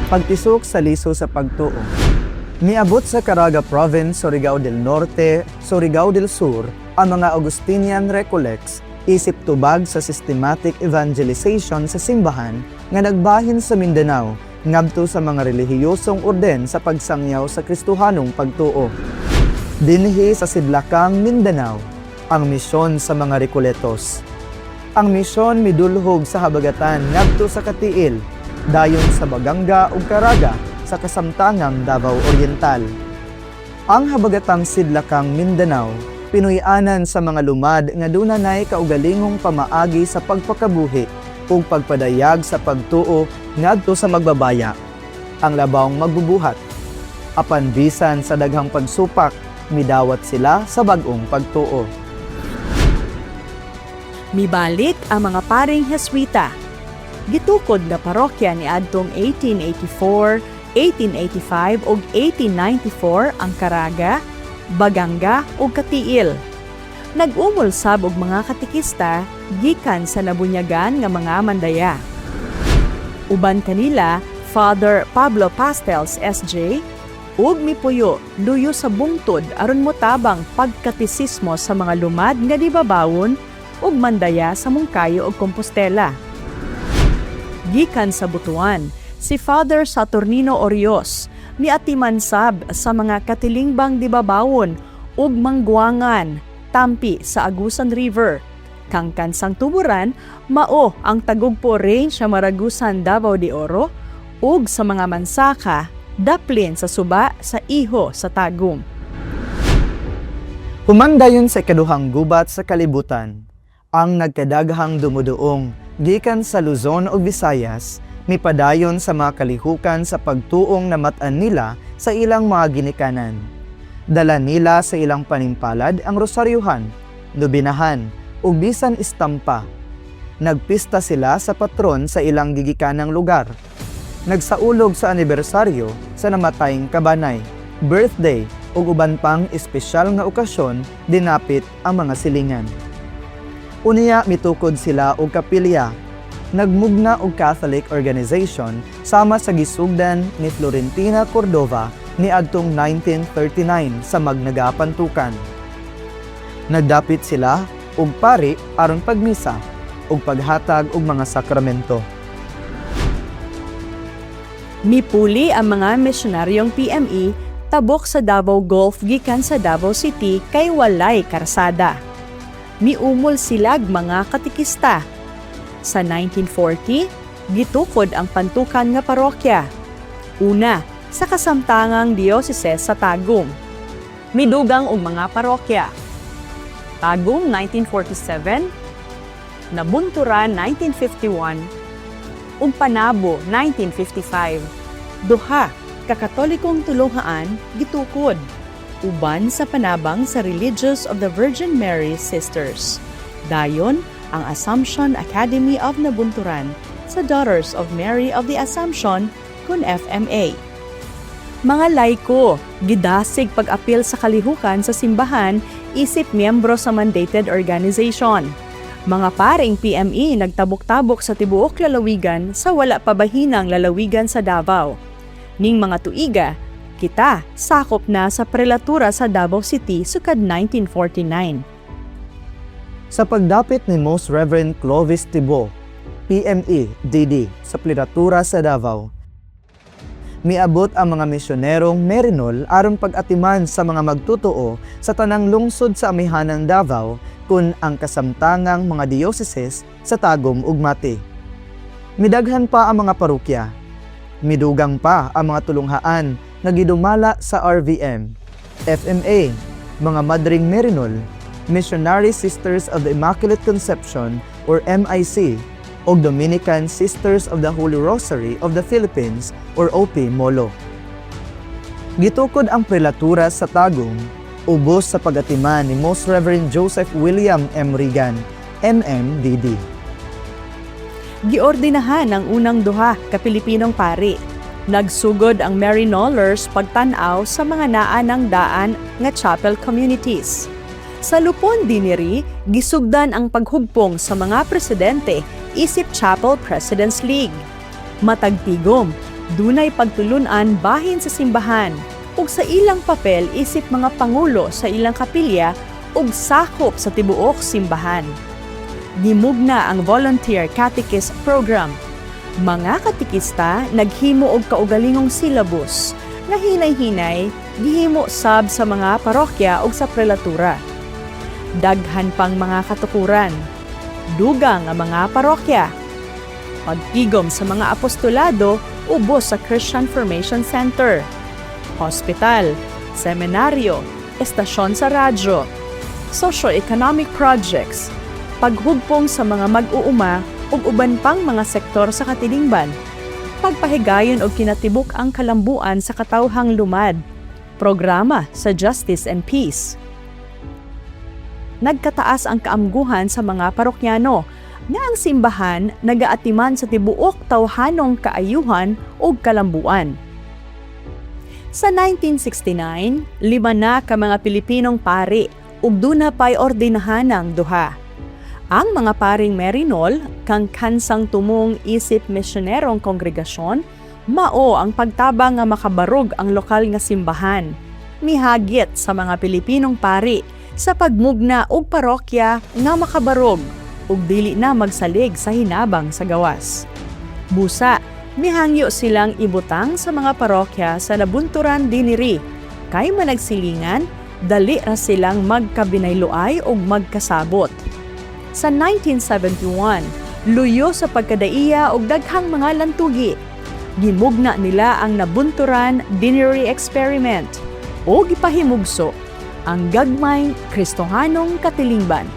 Pagtisok sa liso sa pagtuo. Miabot sa Caraga Province, Surigao del Norte, Surigao del Sur, ang mga Augustinian Recollects isip tubag sa systematic evangelization sa simbahan nga nagbahin sa Mindanao ngadto sa mga relihiyosong orden sa pagsangyaw sa Kristohanong pagtuo. Dinhi sa Sidlakang, Mindanao, ang misyon sa mga Recoletos. Ang misyon midulhog sa habagatan ngadto sa Katiil, dayon sa Baganga ug Caraga sa kasamtangang Davao Oriental. Ang habagatang Sidlakang Mindanao pinuy-anan sa mga lumad nga dunay kaugalingong pamaagi sa pagpakabuhi ug pagpadayag sa pagtuo ngadto sa magbabaya. Ang labawng magbubuhat. Apan bisan sa daghang pagsupak, midawat sila sa bag-ong pagtuo. Mibalik ang mga paring Heswita. Gitukod na parokya ni adtong 1884, 1885 ug 1894 ang Caraga, Baganga ug Katiil. Nag-umol sab og mga katikista gikan sa nabunyagan nga mga mandaya. Uban kanila Father Pablo Pastels SJ ug mipuyo luyo sa bungtod aron motabang pagkatisismo sa mga lumad nga dibabawon ug mandaya sa Mungkayo ug Compostela. Gikan sa Butuan, si Father Saturnino Orios miatiman sab sa mga katilingbang dibabawon ug mangguangan tampi sa Agusan River. Kang kansang tuburan, mao ang Tagugpo Range sa Maragusan, Davao de Oro ug sa mga mansaka, daplin sa suba sa Iho sa Tagum. Humandayon sa ikaduhang gubat sa kalibutan, ang nagkadaghang dumuduong gikan sa Luzon ug Visayas mipadayon sa mga kalihukan sa pagtuong namatan nila sa ilang mga ginikanan. Dala nila sa ilang panimpalad ang rosaryuhan, nobinahan, ug bisan istampa. Nagpista sila sa patron sa ilang gigikanang lugar. Nagsaulog sa anibersaryo sa namatayng kabanay, birthday, ug uban pang espesyal nga okasyon dinapit ang mga silingan. Unya mitukod sila og kapilya. Nagmugna og Catholic organization sama sa gisugdan ni Florentina Cordova ni adtong 1939 sa Magnagapantukan. Nagdapit sila og pari aron pagmisa ug paghatag og mga sakramento. Mipuli ang mga misyonaryong PME tabok sa Davao Gulf gikan sa Davao City kay walay karsada. Miumol silag mga katikista. Sa 1940, gitukod ang Pantukan nga parokya. Una, sa kasamtangang diocese sa Tagum. Midugang og mga parokya. Tagum 1947, Nabunturan 1951, ug Panabo 1955. Duha ka Katolikong tulungaan gitukod. Uban sa panabang sa Religious of the Virgin Mary Sisters. Dayon, ang Assumption Academy of Nabunturan sa Daughters of Mary of the Assumption kun FMA. Mga laiko, gidasig pag-apil sa kalihukan sa simbahan isip miyembro sa mandated organization. Mga paring PME nagtabok-tabok sa tibuok lalawigan sa wala pabahinang lalawigan sa Davao. Ning mga tuiga, kita sakop na sa prelatura sa Davao City sukad 1949. Sa pagdapit ni Most Reverend Clovis Tibo, PME DD sa prelatura sa Davao, miabot ang mga misyonerong Merinol aron pag-atiman sa mga magtutuo sa tanang lungsod sa amihanang Davao kun ang kasamtangang mga dioceses sa Tagum ug Mati. Midaghan pa ang mga parokya. Midugang pa ang mga tulunghaan nga gidumala sa RVM, FMA, mga Madring Merinol, Missionary Sisters of the Immaculate Conception or MIC, o Dominican Sisters of the Holy Rosary of the Philippines or OP-MOLO. Gitukod ang prelatura sa Tagum, ubos sa pag-atiman ni Most Reverend Joseph William M. Regan, MMDD. Giordinahan ang unang duha ka Pilipinong pari. Nagsugod ang Marinolers pagtanaw sa mga naanang daan nga chapel communities. Sa lupon diniri, gisugdan ang paghugpong sa mga presidente isip Chapel President's League. Matagtigom, Dunay pagtulunan bahin sa simbahan ug sa ilang papel isip mga pangulo sa ilang kapilya ug sakop sa tibuok simbahan. Gimugna ang Volunteer Catechist Program. Mga katikista naghimo og kaugalingong syllabus nga hinay-hinay gihimo sab sa mga parokya ug sa prelatura. Daghan pang mga katukuran. Dugang ang mga parokya. Pagtigom sa mga apostolado ubos sa Christian Formation Center. Hospital, seminaryo, estasyon sa radyo, socio-economic projects, paghugpong sa mga mag-uuma ug uban pang mga sektor sa katilingban, pagpahigayon og kinatibuk ang kalambuan sa katawhang lumad, programa sa Justice and Peace. Nagkataas ang kaamguhan sa mga parokyano nga ang simbahan nagaatiman sa tibuok tawhanong kaayuhan ug kalambuan. Sa 1969, 5 na ka mga Pilipinong pari ug duna pay ordinahan ng duha. Ang mga paring Merinol kang kansang tumong isip misyonerong kongregasyon mao ang pagtabang nga makabarog ang lokal nga simbahan. Mihagit sa mga Pilipinong pari sa pagmugna og parokya nga makabarog ug dili na magsalig sa hinabang sa gawas. Busa, mihangyo silang ibutang sa mga parokya sa nabunturan diniri kay managsilingan dali ra silang magkabinayloay ug magkasabot. Sa 1971, luyo sa pagkadaiya og daghang mga lantugi. Gimugna nila ang nabunturan diniri experiment o gipahimugso ang gagmayng Kristohanong katilingban.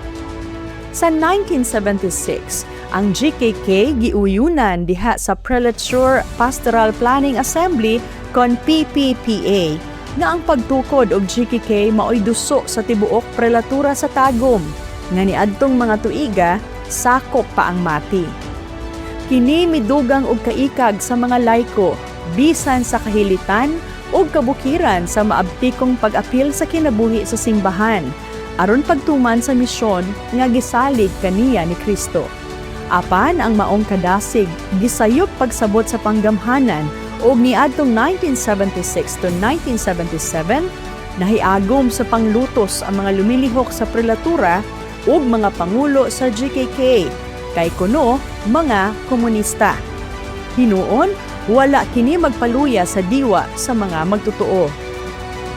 Sa 1976, ang GKK giuyunan diha sa Prelature Pastoral Planning Assembly kon PPPA nga ang pagtukod og GKK maoy duso sa tibuok prelatura sa Tagum nga niadtong mga tuiga sakop pa ang mati. Kini midugang og kaikag sa mga laiko bisan sa kahilitan ug kabukiran sa maabtikong pag-apil sa kinabuhi sa simbahan aron pagtuman sa misyon nga gisalig kaniya ni Kristo. Apan ang maong kadasig gisayop pagsabot sa panggamhanan ug niadtong 1976 to 1977 nahiagom sa panglutos ang mga lumilihok sa prelatura ug mga pangulo sa GKK kay kuno mga komunista. Hinuon wala kini magpaluya sa diwa sa mga magtutuo.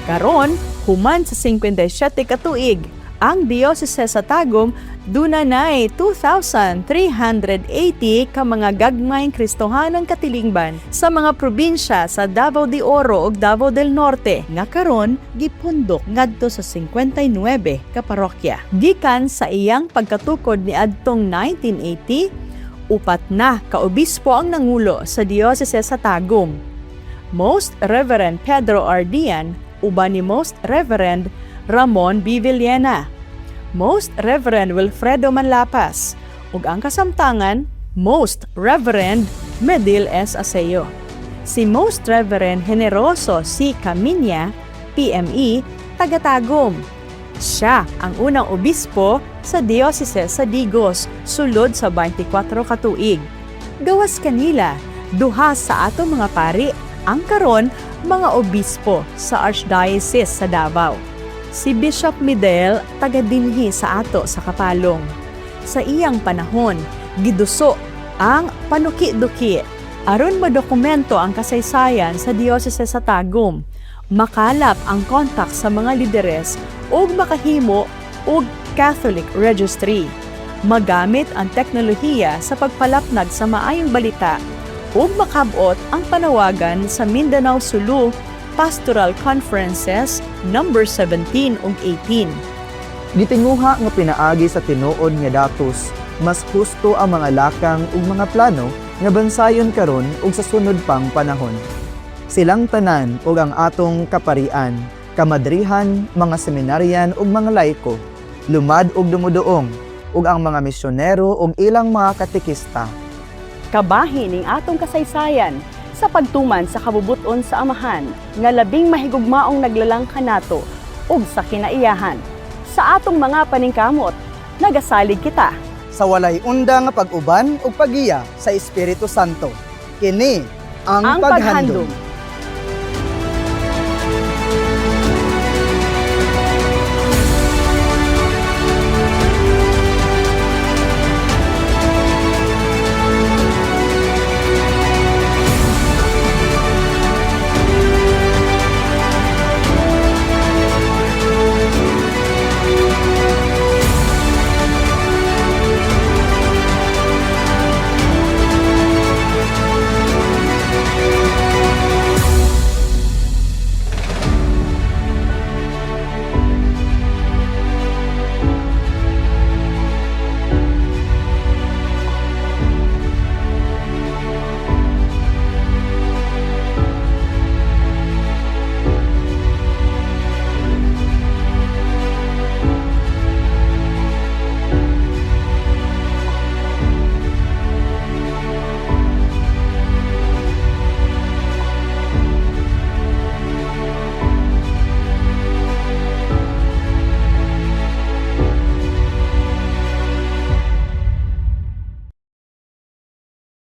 Karon, human sa 57 ka tuig, ang Diocese sa Tagum dunay 2,380 ka mga gagmayng Kristohanong katilingban sa mga probinsya sa Davao de Oro ug Davao del Norte nga karon gipundok ngadto sa 59 ka parokya. Gikan sa iyang pagkatukod ni adtong 1980, 4 na ka obispo ang nangulo sa Diocese sa Tagum. Most Reverend Pedro R. Dian uban ni Most Reverend Ramon B. Villena, Most Reverend Wilfredo Manlapas, ug ang kasamtangan, Most Reverend Medil S. Aseo. Si Most Reverend Generoso C. Caminia, PME, taga-Tagum. Siya ang unang obispo sa Diocese sa Digos, sulod sa 24 ka tuig. Gawas kanila, duha sa ato mga pari, ang karon mga obispo sa Archdiocese sa Davao. Si Bishop Midel taga-dinhi sa ato sa Kapalong. Sa iyang panahon, giduso ang panuki-duki aron madokumento ang kasaysayan sa Diocese sa Tagum, makalap ang kontak sa mga lideres ug makahimo og Catholic Registry, magamit ang teknolohiya sa pagpalapnag sa maayong balita ug makabot ang panawagan sa Mindanao Sulu Pastoral Conferences number 17 ug 18. Gitinguha nga pinaagi sa tinuod nga datos, mas husto ang mga lakang ug mga plano nga bansayon karon ug sa sunod pang panahon. Silang tanan ug ang atong kaparian, kamadrihan, mga seminaryan ug mga laiko, lumad ug dumuduong, ug ang mga misyonero ug ilang mga katekista. Kabahin ning atong kasaysayan sa pagtuman sa kabubuton sa Amahan nga labing mahigugmaong naglalang kanato ug sa kinaiyahan. Sa atong mga paningkamot, nagasalig kita sa walay unda nga pag-uban ug pagiya sa Espiritu Santo. Kini ang paghandom.